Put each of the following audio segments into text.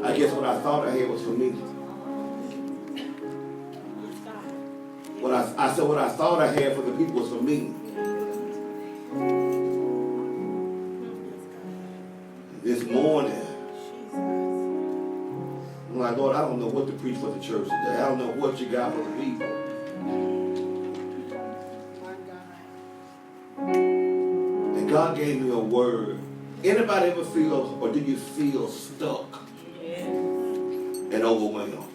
I guess what I thought I had was for me. I said what I thought I had for the people was for me. This morning, I'm like, Lord, I don't know what to preach for the church today. I don't know what you got for the people. And God gave me a word. Anybody ever feel, or do you feel stuck and overwhelmed?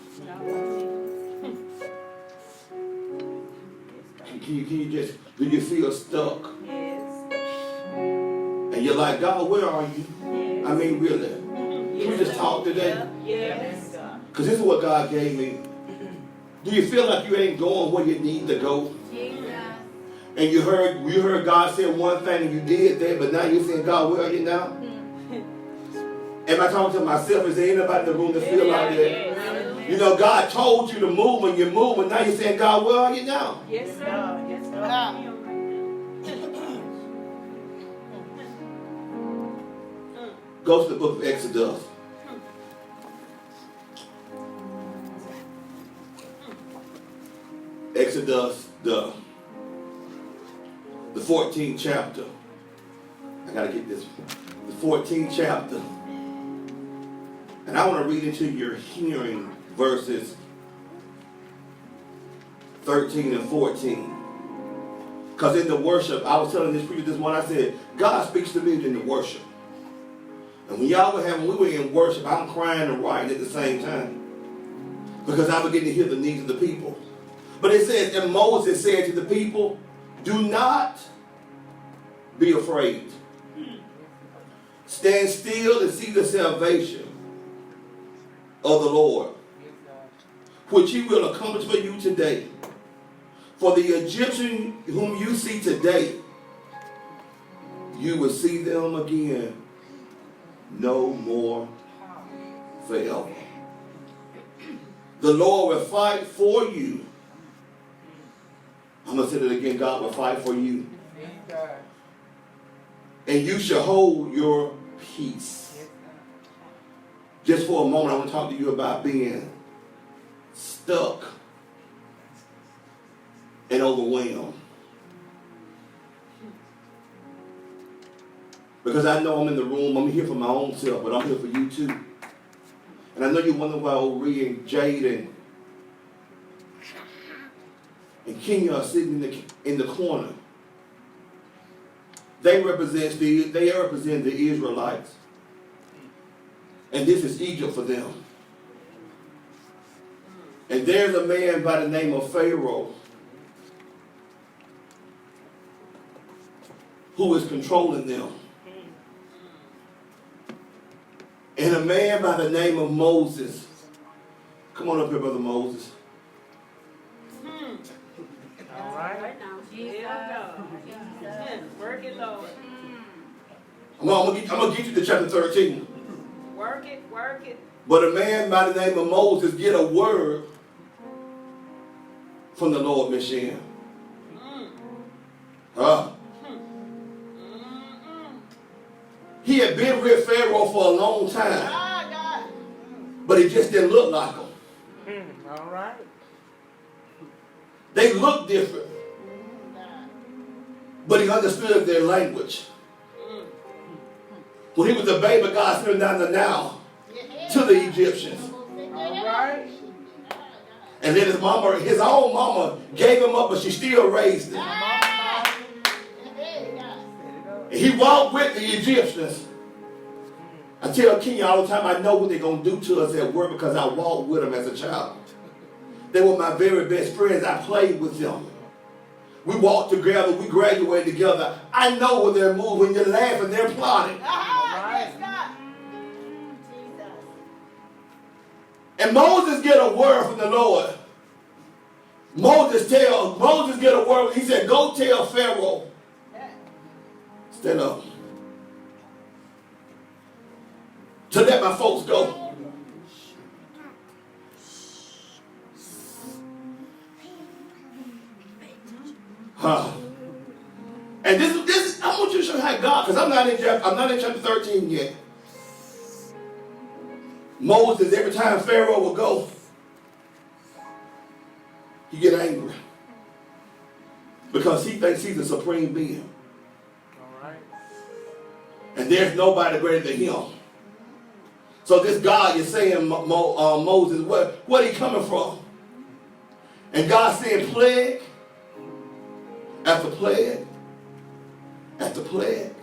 Can you just, do you feel stuck? And you're like, God, where are you? I mean, really. Can we just talk today? Yes. Because this is what God gave me. Do you feel like you ain't going where you need to go? And you heard God say one thing and you did that, but now you're saying, God, where are you now? Am I talking to myself? Is there anybody in the room that feel like that? You know, God told you to move and you move, and now you're saying, God, where are you now? Yes, sir. Yes, sir. Go to the book of Exodus. Exodus, the 14th chapter. I got to get this. The 14th chapter. And I want to read into your hearing verses 13 and 14. Because in the worship, I was telling this preacher this morning, I said, God speaks to me in the worship. And when we were in worship, I'm crying and writing at the same time. Because I began to hear the needs of the people. But it says, and Moses said to the people, do not be afraid. Stand still and see the salvation of the Lord, which he will accomplish for you today. For the Egyptian whom you see today, you will see them again no more forever. The Lord will fight for you. I'm going to say that again. God will fight for you. And you shall hold your peace. Just for a moment, I want to talk to you about being stuck and overwhelmed. Because I know I'm in the room, I'm here for my own self, but I'm here for you too. And I know you wonder why Ori and Jade and Kenya are sitting in the corner. They represent the Israelites. And this is Egypt for them. And there's a man by the name of Pharaoh who is controlling them. And a man by the name of Moses. Come on up here, Brother Moses. All right now. Work it, Lord. I'm going to get you to chapter 13. Work it. But a man by the name of Moses get a word from the Lord Messiah. He had been with Pharaoh for a long time. But it just didn't look like him. All right. They looked different. But he understood their language. When he was a baby, God sent him down the Nile to the Egyptians. All right. And then his own mama gave him up, but she still raised him. And he walked with the Egyptians. I tell Kenya all the time, I know what they're going to do to us at work because I walked with them as a child. They were my very best friends. I played with them. We walked together. We graduated together. I know when they're moving. They're laughing. They're plotting. And Moses get a word from the Lord. Moses get a word. He said, go tell Pharaoh. Stand up. To let my folks go. And this is I want you to show how God, because I'm not in chapter 13 yet. Moses, every time Pharaoh would go, he get angry. Because he thinks he's the supreme being. All right. And there's nobody greater than him. So this God, you're saying, Moses, where he coming from? And God saying plague after plague after plague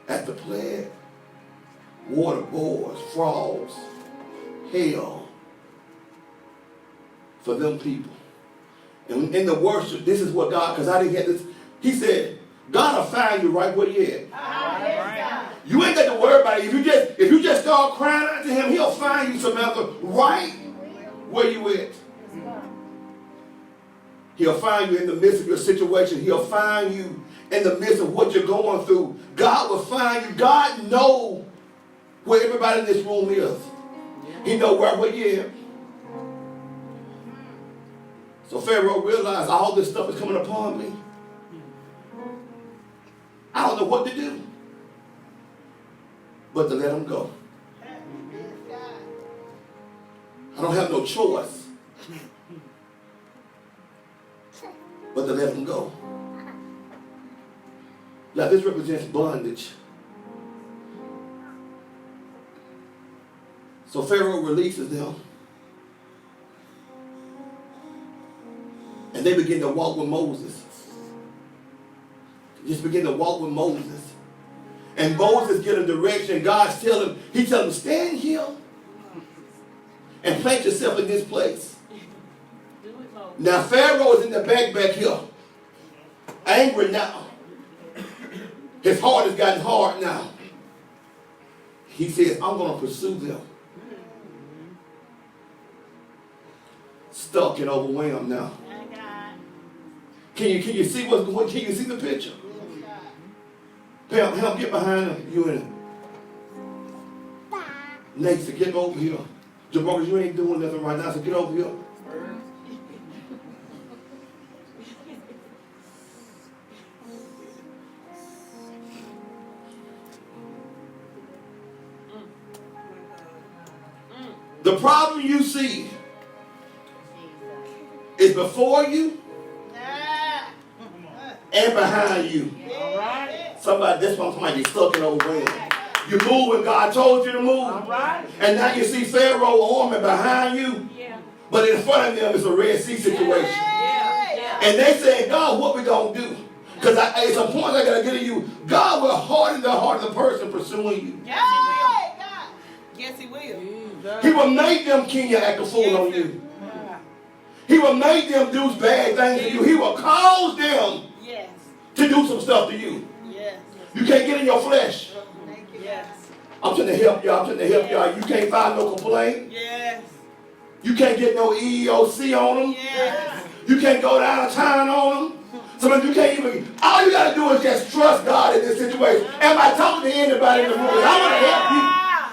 after plague. Water boils, frogs, hell for them people. And in the worship, this is what God, because I didn't get this. He said, God will find you right where you at. Yes, You ain't got to worry about it. If you just start crying out to him, he'll find you, Samantha, right where you at. He'll find you in the midst of your situation. He'll find you in the midst of what you're going through. God will find you. God knows where everybody in this room is. He knows right where you're at. So Pharaoh realized all this stuff is coming upon me. I don't know what to do but to let him go. I don't have no choice but to let him go. Now this represents bondage. So Pharaoh releases them. And they begin to walk with Moses. Just begin to walk with Moses. And Moses get a direction. God's telling him, he tells him, stand here and plant yourself in this place. Now Pharaoh is in the back here. Angry now. His heart has gotten hard now. He says, I'm going to pursue them. Stuck and overwhelmed now. Can you see what's going on? Can you see the picture? Pam, help get behind him. You in it. Nate, get over here. Jamarcus, you ain't doing nothing right now, so get over here. The problem you see is before you and behind you. All right. Somebody, this one, somebody get stuck in overwhelmed. You move when God told you to move. All right. And now you see Pharaoh army behind you. Yeah. But in front of them is a Red Sea situation. Yeah. And they saying, God, what we gonna do? Because at some point I gotta get to you. God will harden the heart of the person pursuing you. Yes, he will. He will make them king you act a fool on you. He will make them do bad things to you. He will cause them Yes. to do some stuff to you. Yes. You can't get in your flesh. Yes. I'm trying to help y'all. I'm trying to help y'all. You can't file no complaint. Yes. You can't get no EEOC on them. Yes. You can't go downtown on them. Sometimes you can't even. All you got to do is just trust God in this situation. Am I talking to anybody in the room? I want to help you.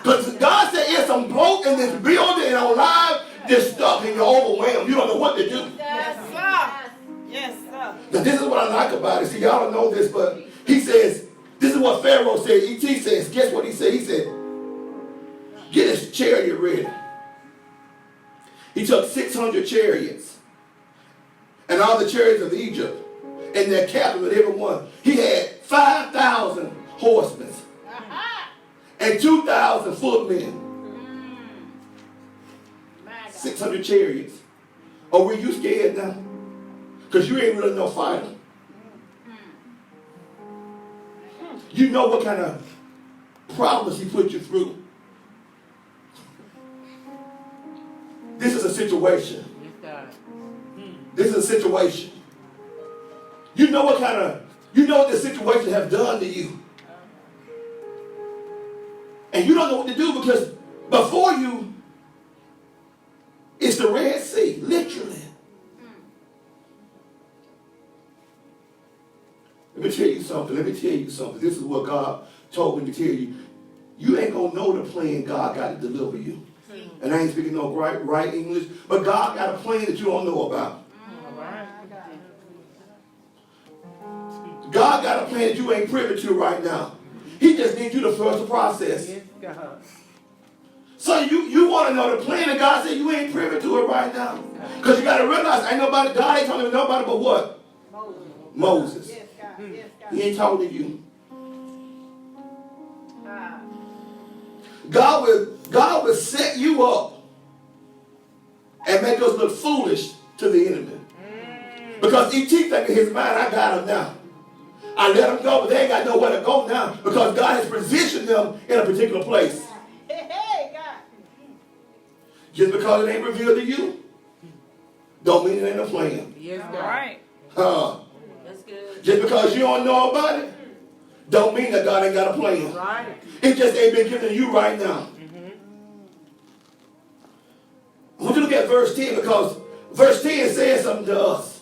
Because God said there's some bloke in this building and on live, just stuck and you're overwhelmed. You don't know what to do. Yes, sir. Yes, sir. Now this is what I like about it. See, y'all don't know this, but he says, this is what Pharaoh said. E.T. says, guess what he said? He said, get his chariot ready. He took 600 chariots and all the chariots of Egypt and their captains and everyone. He had 5,000 horsemen and 2,000 footmen. 600 chariots. Oh, were you scared now? Because you ain't really no fighter. You know what kind of problems he put you through. This is a situation. This is a situation. You know what this situation has done to you. And you don't know what to do because before you, it's the Red Sea, literally. Let me tell you something. This is what God told me to tell you. You ain't going to know the plan God got to deliver you. And I ain't speaking no right English, but God got a plan that you don't know about. God got a plan that you ain't privy to right now. He just needs you to trust the process. So you want to know the plan, and God said you ain't privy to it right now. Because you got to realize, ain't nobody, God ain't talking to nobody but what? Moses. Yes, God. Yes, God. He ain't talking to you. God will set you up and make us look foolish to the enemy. Because ET thinking in his mind, I got him now. I let them go, but they ain't got nowhere to go now because God has positioned them in a particular place. Hey, God. Just because it ain't revealed to you, don't mean it ain't a plan. Yes, All God. right. That's good. Just because you don't know about it, don't mean that God ain't got a plan. Right. It just ain't been given to you right now. I want you to look at verse 10 because verse 10 says something to us.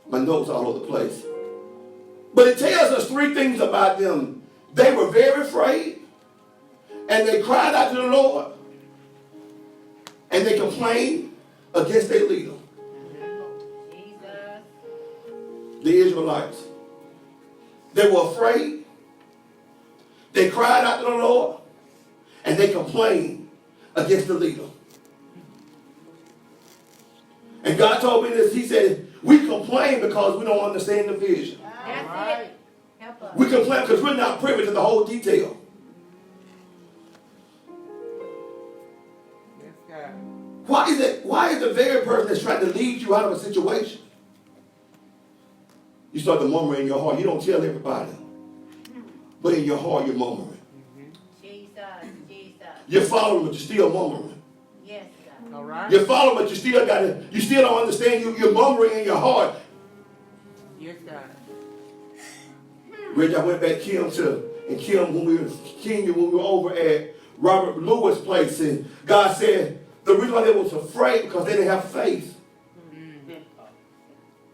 My notes all over the place. But it tells us three things about them. They were very afraid, and they cried out to the Lord, and they complained against their leader, Jesus. the Israelites. They were afraid. They cried out to the Lord, and they complained against the leader. And God told me this. He said, we complain because we don't understand the vision. That's it. Help us. We complain because we're not privy to the whole detail. Yes, God. Why is the very person that's trying to lead you out of a situation? You start to murmur in your heart. You don't tell everybody. But in your heart, you're murmuring. Jesus. Jesus. You're following, but you're still murmuring. Yes, God. All right. You're following, but you still don't understand. You're murmuring in your heart. Yes, God. Rich, I went back Kim when we were over at Robert Lewis' place, and God said the reason why they was afraid because they didn't have faith.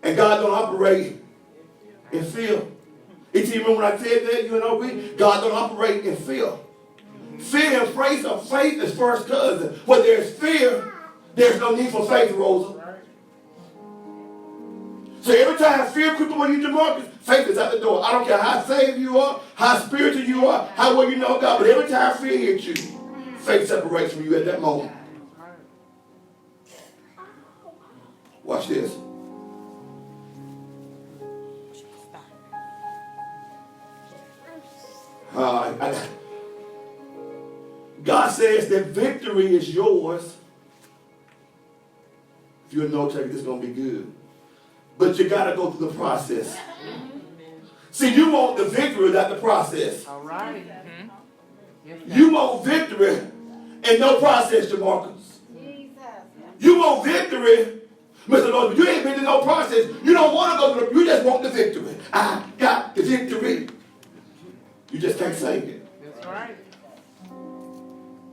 And God don't operate in fear. You remember when I said that, God don't operate in fear. Fear and faith is first cousin. Where there's fear, there's no need for faith, Rosa. So every time fear creeps upon you, Jamarcus, faith is at the door. I don't care how saved you are, how spiritual you are, how well you know God, but every time fear hits you, faith separates from you at that moment. Watch this. God says that victory is yours. If you're a note taker, this is going to be good. But you got to go through the process. See, you want the victory without the process. All right. Yes, God. You want victory and no process, Jamarcus. Jesus. You want victory, Mr. Lord, but you ain't been to no process. You don't want to go through you just want the victory. I got the victory. You just can't sing it. That's right.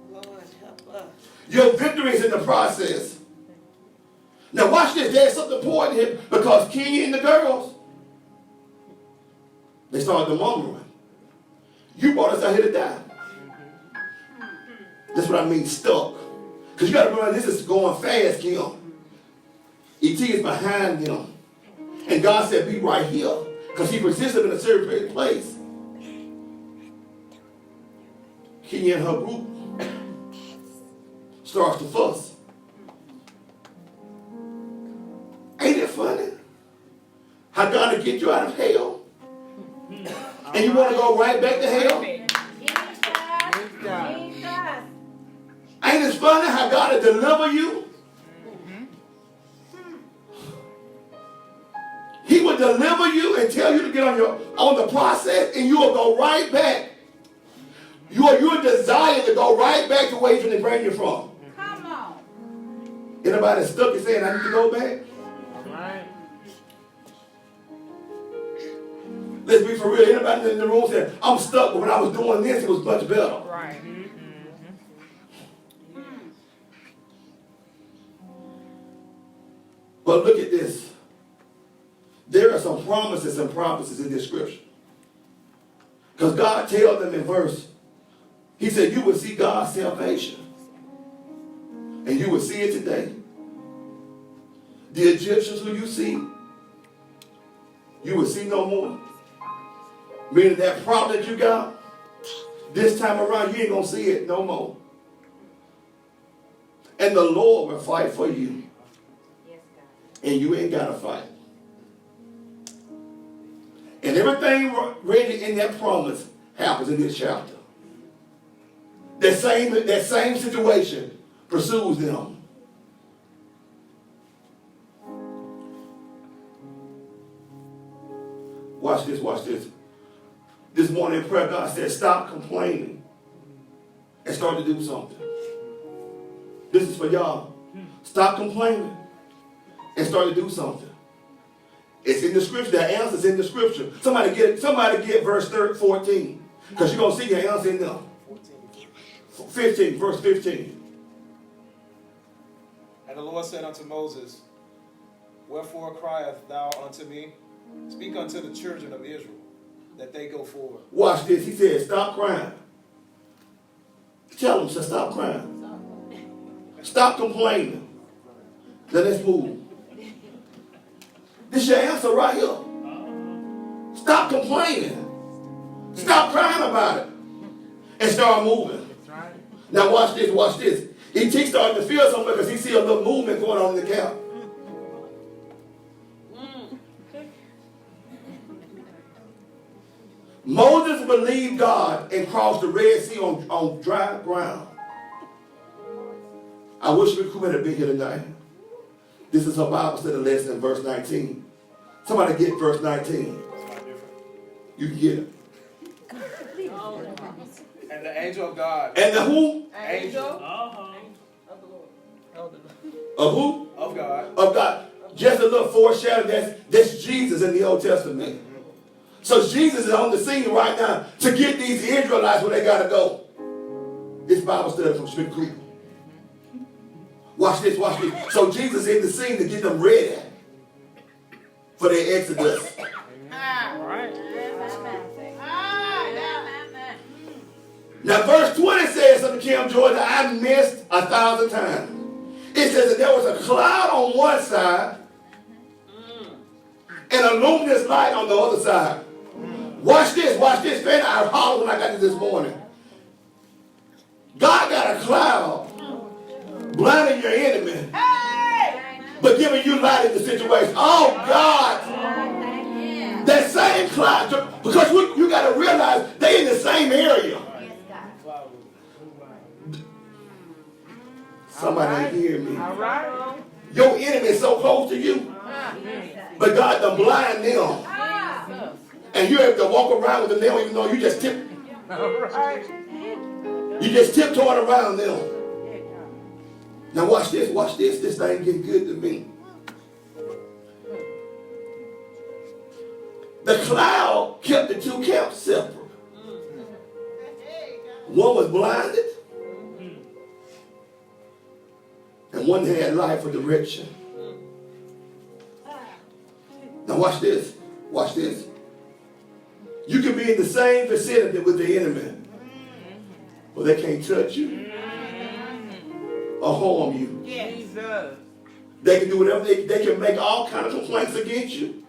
Lord, help us. Your victory is in the process. Now watch this. There's something important here because Kenya and the girls, they started murmuring. You brought us out here to die. That's what I mean, stuck. Because you got to remember, this is going fast, Kim. E.T. is behind them. And God said, be right here. Because he positioned them in a certain place. Kenya and her group starts to fuss. Ain't it funny? How God will get you out of hell. And you want to go right back to hell? Jesus. God. Jesus. Ain't it funny how God will deliver you? He will deliver you and tell you to get on the process, and you will go right back. Your desire to go right back to where he's going to bring you from. Come on. Anybody stuck and saying, I need to go back? All right. Let's be for real. Anybody in the room said, I'm stuck, but when I was doing this, it was much better. Right. But look at this. There are some promises and prophecies in this scripture. Because God tells them in verse, he said, you will see God's salvation. And you will see it today. The Egyptians who you see, you will see no more. Meaning that problem that you got, This time around, you ain't going to see it no more. And the Lord will fight for you. Yes, God. And you ain't got to fight. And everything ready in that promise happens in this chapter. That same situation pursues them. Watch this, watch this. This morning in prayer, God said, stop complaining and start to do something. This is for y'all. Stop complaining and start to do something. It's in the scripture. The answer's in the scripture. Somebody get verse 14. Because you're going to see the answer in them. 15, verse 15. And the Lord said unto Moses, wherefore criest thou unto me? Speak unto the children of Israel, that they go forward. Watch this. He said, stop crying. Tell them to stop crying. Stop complaining. Then let's move. This is your answer right here. Stop complaining. Stop crying about it. And start moving. That's right. Now watch this, watch this. He's starting to feel something because he see a little movement going on in the camp. Moses believed God and crossed the Red Sea on dry ground. I wish we could have been here tonight. This is her Bible study lesson in verse 19. Somebody get verse 19. It's not different. You can get it. And the angel of God. And the who? Angel Of who? of God. Of God. Just a little foreshadow. That's Jesus in the Old Testament. So Jesus is on the scene right now to get these Israelites where they got to go. This Bible study from Smith Creek. Watch this, watch this. So Jesus is in the scene to get them ready for their exodus. Now verse 20 says of the Kim Georgia, I missed 1,000 times. It says that there was a cloud on one side and a luminous light on the other side. Watch this, man. I hollered when I got this morning. God got a cloud blinding your enemy, but giving you light in the situation. Oh, God. That same cloud, because you got to realize they in the same area. Somebody ain't hear me. All right. Your enemy is so close to you, but God done blind them. And you have to walk around with them. They don't even know you just All right. You just tiptoeing around them. Now watch this, watch this. This thing getting good to me. The cloud kept the two camps separate. One was blinded, and one had light for direction. Now watch this, watch this. You can be in the same vicinity with the enemy, but they can't touch you or harm you. Jesus. They can do whatever. They can make all kind of complaints against you.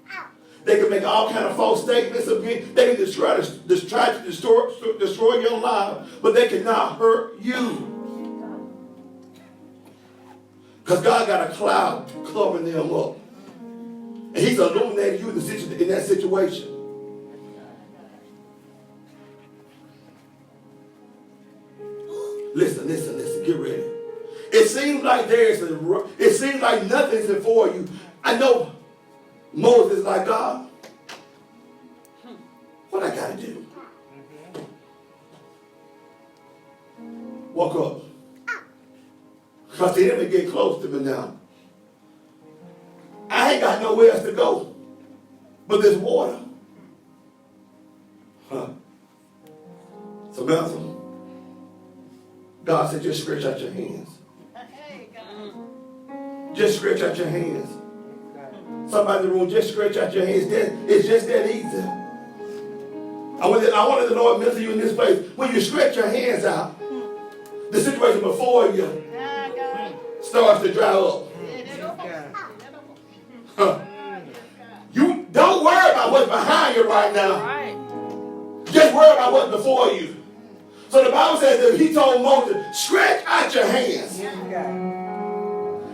They can make all kind of false statements against. They can try to destroy your life, but they cannot hurt you. Because God got a cloud covering them up. And he's illuminating you in that situation. Listen, get ready. It seems like it seems like nothing's before you. I know Moses is like, God, what I gotta do? Walk up. Because the enemy get close to me now. I ain't got nowhere else to go but this water. Samantha, God said, just stretch out your hands. Just stretch out your hands. Somebody in the room, just stretch out your hands. It's just that easy. I wanted the Lord to minister you in this place. When you stretch your hands out, the situation before you starts to dry up. You don't worry about what's behind you right now. Just worry about what's before you. So the Bible says that he told Moses, stretch out your hands. Yes, God.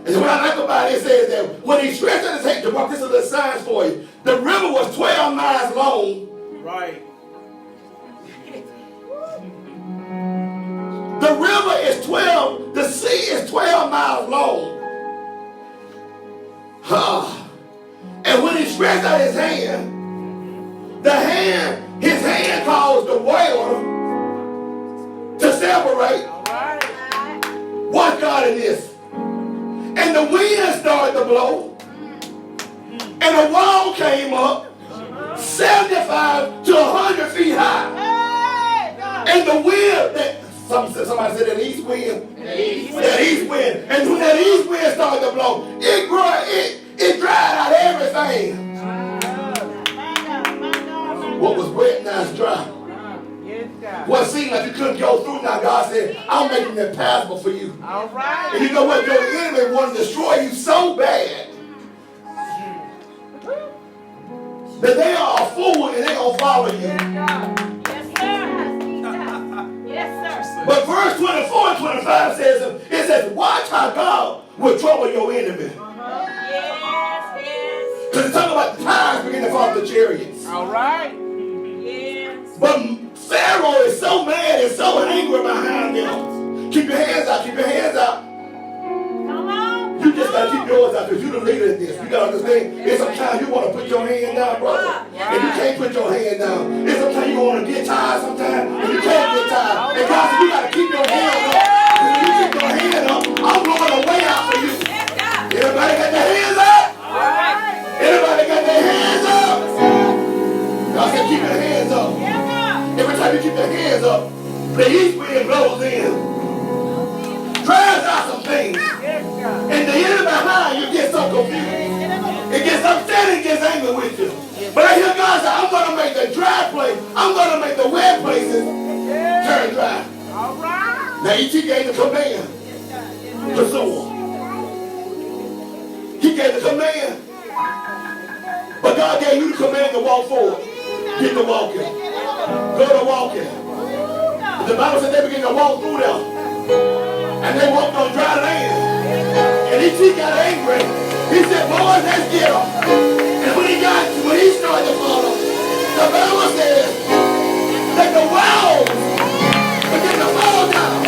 And what I like about it, it says that when he stretched out his hand, to this is a science for you, the river was 12 miles long. Right. The river is 12, the sea is 12 miles long. And when he stretched out his hand, his hand caused the water to separate. All right. Watch God in this. And the wind started to blow. And the wall came up 75 to 100 feet high. Hey, God. And the wind, somebody said that east wind. That east wind. And when that east wind started to blow, it dried out everything. What was wet now is dry. Yes, God. What seemed like you couldn't go through now, God said, I'm making it passable for you. All right. And you know what? Your enemy want to destroy you so bad that they are a fool and they're going to follow you. Yes, God. Yes, sir. Yes, sir. But verse 24 and 25 says, it says, watch how God will trouble your enemy. Yes, yes. Because it's talking about the times beginning to fall off the chariots. All right. Yes. But Pharaoh is so mad and so angry behind them. Keep your hands out. Keep your hands out. Come on. You just got to keep yours out because you're the leader in this. You got to understand. There's sometimes you want to put your hand down, brother. And you can't put your hand down. There's sometimes you want to get tired sometimes. And you can't get tired. And God said you got to keep your hand up. When you keep your hand up, I'm blowing a way out for you. Everybody got their hands up? All right. Everybody got their hands up? God said keep your hands up. Yeah, God. Every time you keep your hands up, the east wind blows in. Drives out some things. Yes, God. And the enemy behind you gets so confused. It gets upset and gets angry with you. But I hear God say, I'm going to make the dry place, I'm going to make the wet places turn dry. All right. Now he gave the command to soar. He gave the command. But God gave you the command to walk forward. Get to walking. Go to walking. The Bible said they began to walk through them. And they walked on dry land. And he got angry. He said, boys, let's get them. And when he started to follow, the Bible says that the walls began to fall down.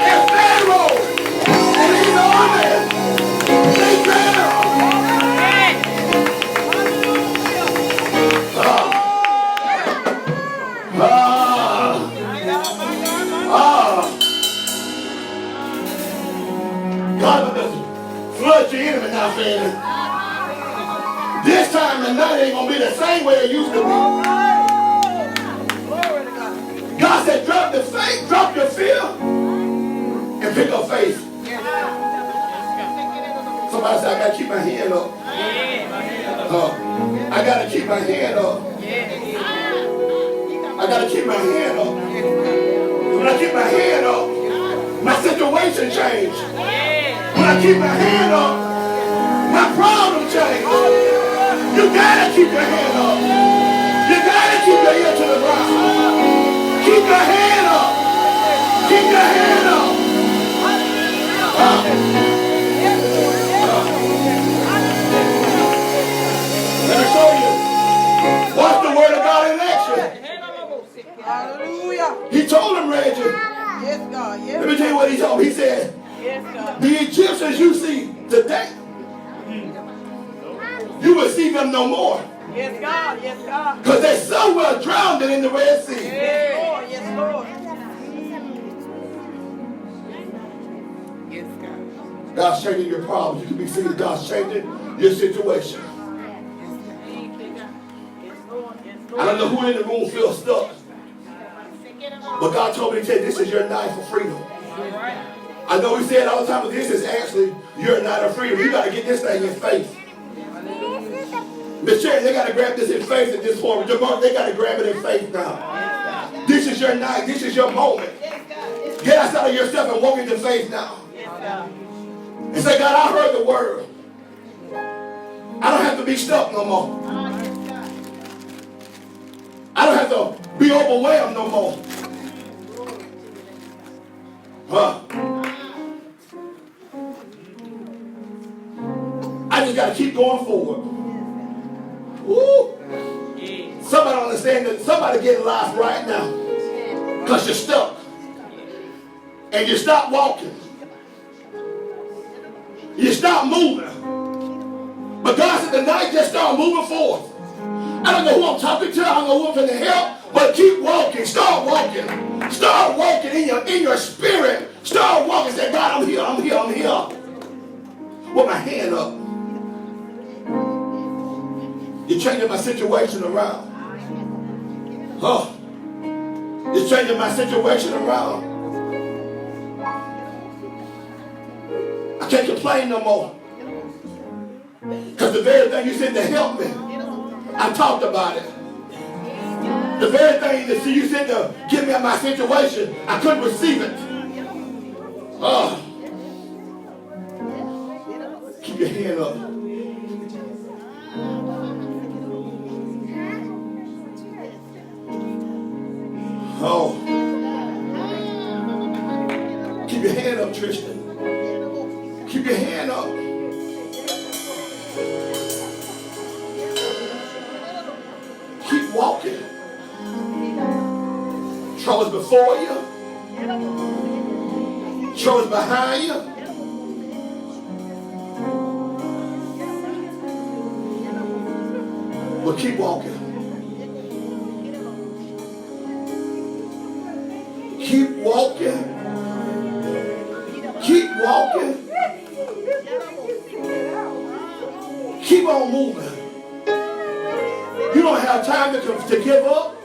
And Pharaoh and his army, they drowned. God will flood your enemy now, family. This time the night ain't going to be the same way it used to be. God said, drop the faith, drop your fear, and pick up faith. Somebody said, I got to keep my hand up. I got to keep my hand up. I got to keep my hand up. When I keep my hand up, my situation changed. When I keep my hand up, my problem changed. You gotta keep your hand up. You gotta keep your ear to the ground. Keep your hand up. Keep your hand up. Let me show you. Watch the word of God in action. Hallelujah. He told him, Reggie. Yes, God. Yes. Let me tell you what he told him. He said, Yes, God. the Egyptians you see today, you will see them no more. Yes, God. Yes, God. Because they're so well drowned in the Red Sea. Yes, Lord. Yes, Lord. Yes, God. God's changing your problems. You can be seeing God's changing your situation. I don't know who in the room feels stuck. But God told me to tell you, this is your night for freedom. I know we say it all the time, but this is actually your night of freedom. You got to get this thing in faith. Miss Sherry, they got to grab this in faith at this point. They got to grab it in faith now. This is your night. This is your moment. Get outside of yourself and walk into faith now. And say, God, I heard the word. I don't have to be stuck no more. I don't have to be overwhelmed no more. Huh? I just got to keep going forward. Woo. Somebody don't understand that. Somebody getting lost right now because you're stuck and you stop walking. You stop moving. But God said tonight, just start moving forth. I don't know who I'm talking to. I don't know who I'm going to help. But keep walking. Start walking. Start walking in your spirit. Start walking. Say, God, I'm here. I'm here. I'm here. With my hand up. You're changing my situation around. Huh? You're changing my situation around. I can't complain no more. Because the very thing you said to help me, I talked about it. The very thing that you said to get me out of my situation, I couldn't receive it. Keep your hand up. Oh. Keep your hand up, Tristan. Keep your hand up. Keep walking. Troubles before you. Troubles behind you. But keep walking. Keep walking. Keep walking. Keep on moving. You don't have time to give up.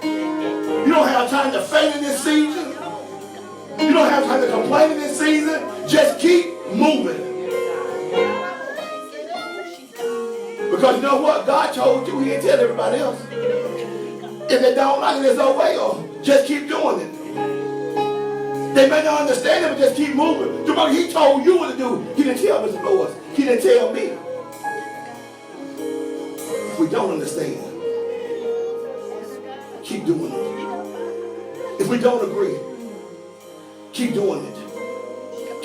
You don't have time to faint in this season. You don't have time to complain in this season. Just keep moving. Because you know what? God told you. He didn't tell everybody else. If they don't like it, there's no way. Or just keep doing it. They may not understand it, but just keep moving. He told you what to do. He didn't tell Mr. Lewis. He didn't tell me. If we don't understand, keep doing it. If we don't agree, keep doing it.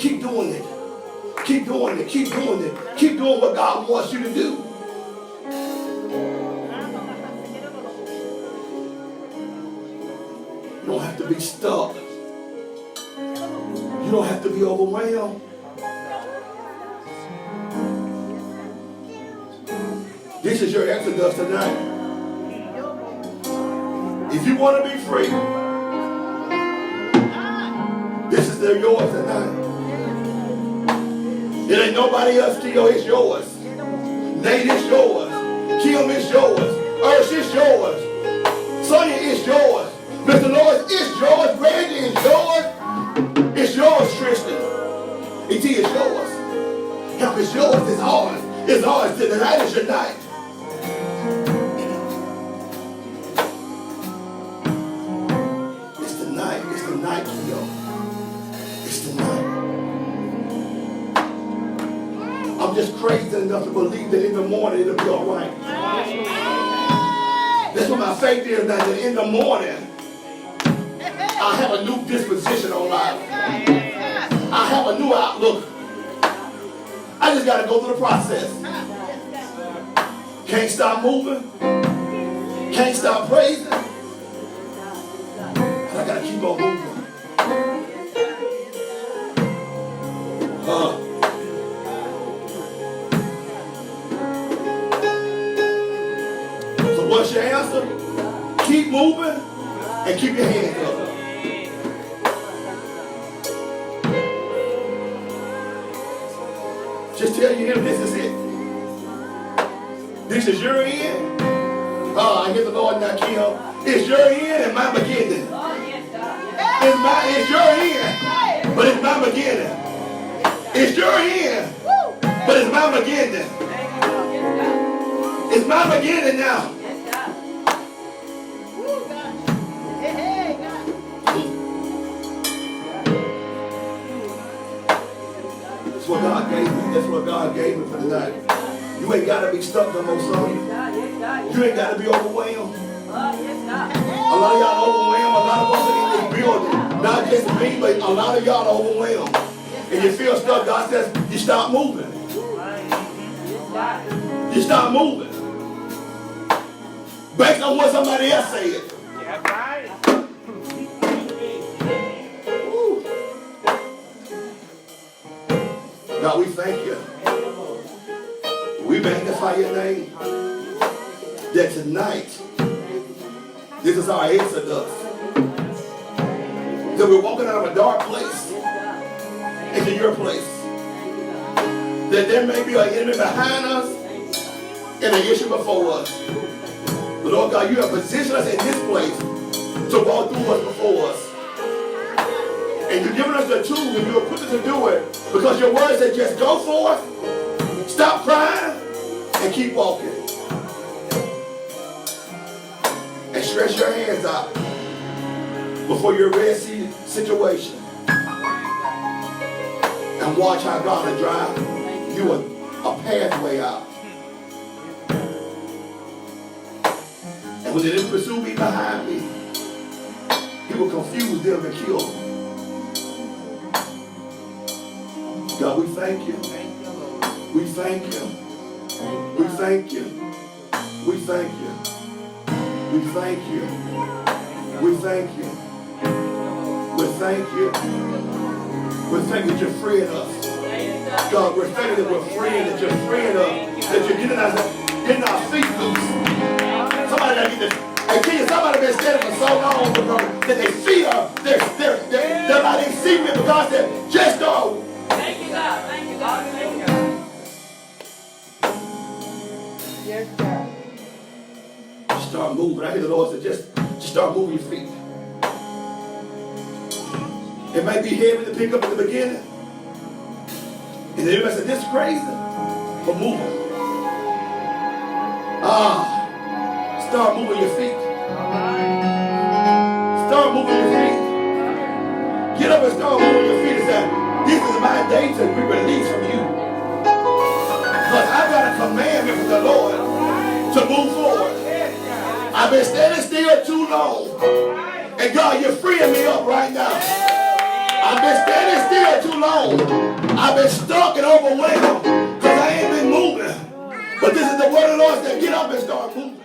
Keep doing it. Keep doing it. Keep doing it. Keep doing what God wants you to do. You don't have to be stuck. You don't have to be overwhelmed. This is your exodus tonight. If you want to be free, this is yours tonight. It ain't nobody else, Theo. It's yours. Nate is yours. Kim is yours. Ursh is yours. Sonia is yours. Mr. Lewis is yours. Randy is yours. It's yours, Tristan. It is yours. Help is yours. It's ours. It's ours. Tonight is your night. It's the night. It's the night, Theo. It's the night. I'm just crazy enough to believe that in the morning it'll be all right. That's what my faith is, that in the morning I have a new disposition on life. I have a new outlook. I just got to go through the process. Can't stop moving. Can't stop praising. And I got to keep on moving. So what's your answer? Keep moving and keep your hands up. Just tell you him this is it. This is your end. I hear the Lord now, Kim. It's your end and my beginning. It's your end, but it's my beginning. It's your end, but it's my beginning. It's my beginning now. That's what God gave me. That's what God gave me for tonight. You ain't got to be stuck no more, son. You ain't got to be overwhelmed. A lot of y'all overwhelmed. A lot of us in this building. Not just me, but a lot of y'all are overwhelmed. And you feel stuck. God says you stop moving. You stop moving. Based on what somebody else said. Woo. God, we thank you. We magnify your name. That tonight, this is our exodus. That we're walking out of a dark place into your place. That there may be an enemy behind us and an issue before us. But Lord God, you have positioned us in this place to walk through us before us. And you've given us the tools and you have put us to do it because your word said just go forth, stop crying, and keep walking. And stretch your hands out before your Red Sea situation. And watch how God will drive you a pathway out. And when they didn't pursue me behind me, he will confuse them and kill them. God, we thank you. We thank you. We thank you. We thank you. We thank you. We thank you. We thank you. We thank you that you're freeing us. God, we're thanking that we're freeing, that you're freeing us, that you're getting our feet loose. Somebody gotta get this. Hey, kids, somebody been standing for so long that their feet are, they're like they see me, but God said, just go. Thank you, God. Thank you, God. Thank you, God. Yes, God. Start moving. I hear the Lord say, just start moving your feet. It might be heavy to pick up at the beginning. And then everybody said, this is crazy. But move it. Start moving your feet. Start moving your feet. Get up and start moving your feet and say, this is my day to be released from you. Because I got a commandment from the Lord to move forward. I've been standing still too long. And God, you're freeing me up right now. I've been standing still too long. I've been stuck and overwhelmed because I ain't been moving. But this is the word of the Lord that get up and start moving.